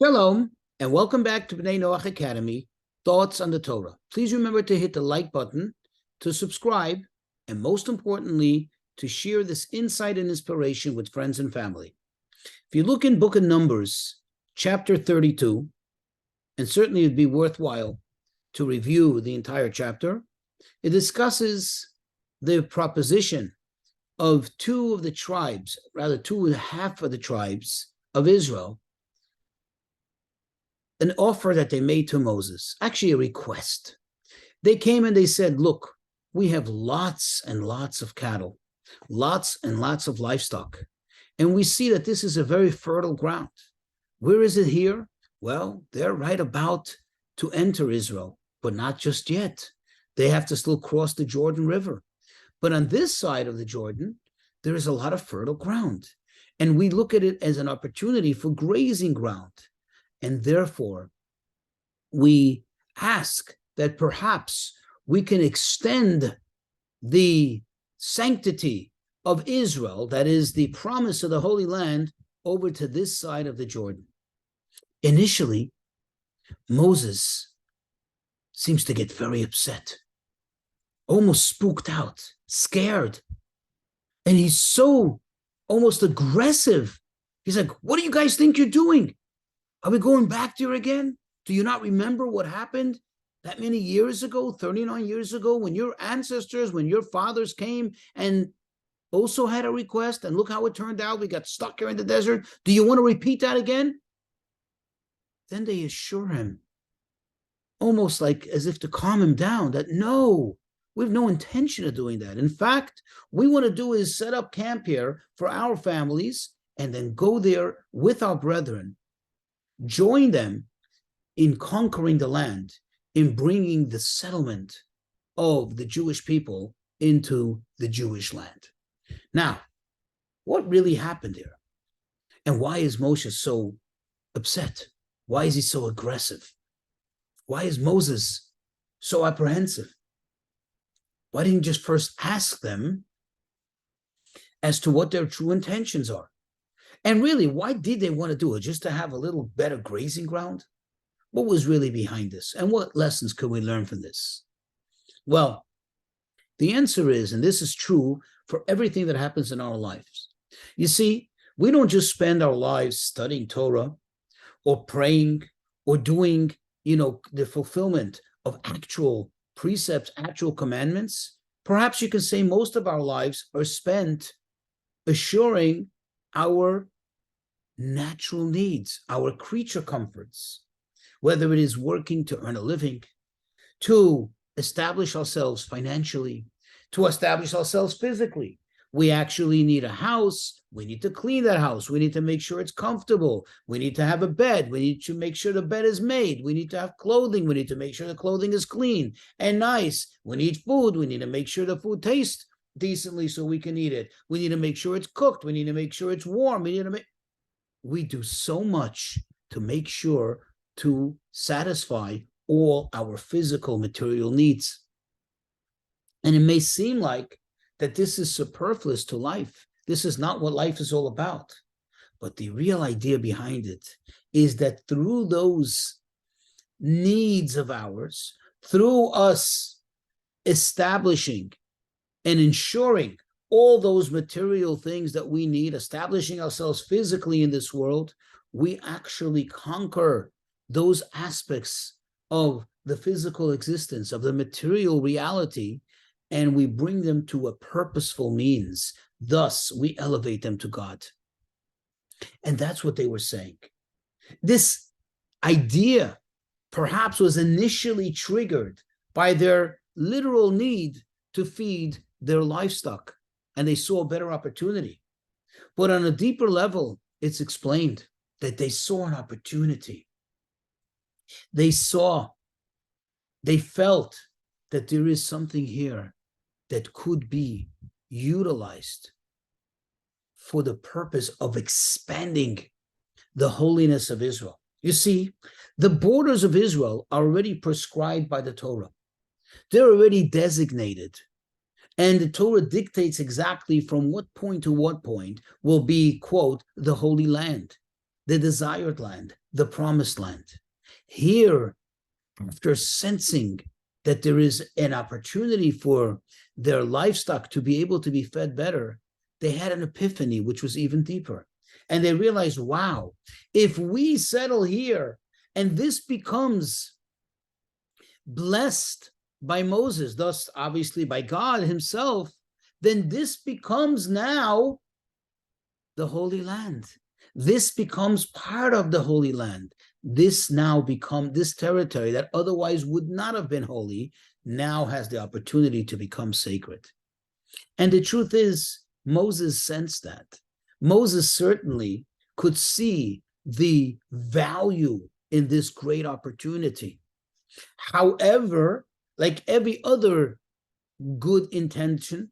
Shalom, and welcome back to B'nai Noach Academy, Thoughts on the Torah. Please remember to hit the like button, to subscribe, and most importantly, to share this insight and inspiration with friends and family. If you look in Book of Numbers, chapter 32, and certainly it'd be worthwhile to review the entire chapter, it discusses the proposition of two of the tribes, rather two and a half of the tribes of Israel, an offer that they made to Moses, actually a request. They came and they said, look, we have lots and lots of cattle, lots and lots of livestock, and we see that this is a very fertile ground. Where is it here? Well, they're right about to enter Israel, but not just yet. They have to still cross the Jordan River. But on this side of the Jordan, there is a lot of fertile ground, and we look at it as an opportunity for grazing ground. And therefore, we ask that perhaps we can extend the sanctity of Israel, that is the promise of the Holy Land, over to this side of the Jordan. Initially, Moses seems to get very upset, almost spooked out, scared. And he's so almost aggressive. He's like, what do you guys think you're doing? Are we going back there again? Do you not remember what happened that many years ago, 39 years ago, when your ancestors, when your fathers came and also had a request, and look how it turned out, we got stuck here in the desert. Do you want to repeat that again? Then they assure him, almost like as if to calm him down, that no, we have no intention of doing that. In fact, we want to do is set up camp here for our families and then go there with our brethren, join them in conquering the land, in bringing the settlement of the Jewish people into the Jewish land. Now, what really happened here? And why is Moshe so upset? Why is he so aggressive? Why is Moses so apprehensive? Why didn't you just first ask them as to what their true intentions are? And really, why did they want to do it? Just to have a little better grazing ground? What was really behind this? And what lessons could we learn from this? Well, the answer is, and this is true for everything that happens in our lives. You see, we don't just spend our lives studying Torah or praying or doing, the fulfillment of actual precepts, actual commandments. Perhaps you can say most of our lives are spent assuring our natural needs, our creature comforts, whether it is working to earn a living, to establish ourselves financially, to establish ourselves physically. We actually need a house. We need to clean that house. We need to make sure it's comfortable. We need to have a bed. We need to make sure the bed is made. We need to have clothing. We need to make sure the clothing is clean and nice. We need food. We need to make sure the food tastes decently so we can eat it. We need to make sure it's cooked. We need to make sure it's warm. We do so much to make sure to satisfy all our physical material needs. And it may seem like that this is superfluous to life. This is not what life is all about. But the real idea behind it is that through those needs of ours, through us establishing and ensuring all those material things that we need, establishing ourselves physically in this world, we actually conquer those aspects of the physical existence, of the material reality, and we bring them to a purposeful means. Thus, we elevate them to God. And that's what they were saying. This idea perhaps was initially triggered by their literal need to feed their livestock, and they saw a better opportunity. But on a deeper level, it's explained that they saw an opportunity. They felt that there is something here that could be utilized for the purpose of expanding the holiness of Israel. You see, the borders of Israel are already prescribed by the Torah. They're already designated. And the Torah dictates exactly from what point to what point will be, quote, the Holy Land. the desired land, the promised land. Here, after sensing that there is an opportunity for their livestock to be able to be fed better, they had an epiphany, which was even deeper. And they realized, wow, if we settle here and this becomes blessed by Moses, thus obviously by God himself, then this becomes now the Holy Land. This becomes part of the Holy Land. This now becomes, this territory that otherwise would not have been holy, now has the opportunity to become sacred. And the truth is, Moses sensed that. Moses certainly could see the value in this great opportunity. However, like every other good intention,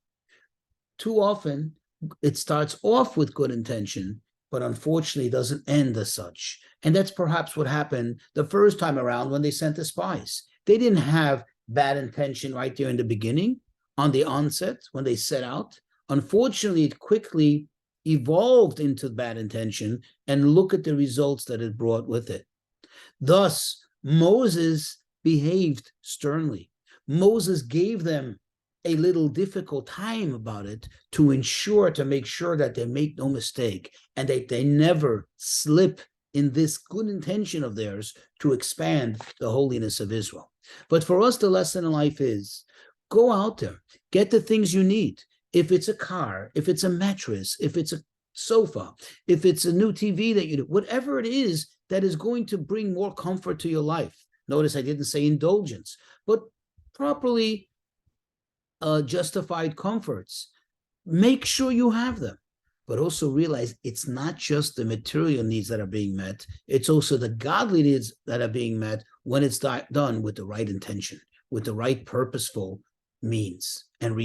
too often it starts off with good intention, but unfortunately doesn't end as such. And that's perhaps what happened the first time around when they sent the spies. They didn't have bad intention right there in the beginning, on the onset, when they set out. Unfortunately, it quickly evolved into bad intention, and look at the results that it brought with it. Thus, Moses behaved sternly. Moses gave them a little difficult time about it to make sure that they make no mistake and that they never slip in this good intention of theirs to expand the holiness of Israel. But for us, the lesson in life is go out there, get the things you need. If it's a car, if it's a mattress, if it's a sofa, if it's a new TV that you do, whatever it is that is going to bring more comfort to your life. Notice I didn't say indulgence, but properly justified comforts. Make sure you have them, but also realize it's not just the material needs that are being met, it's also the godly needs that are being met when it's done with the right intention, with the right purposeful means and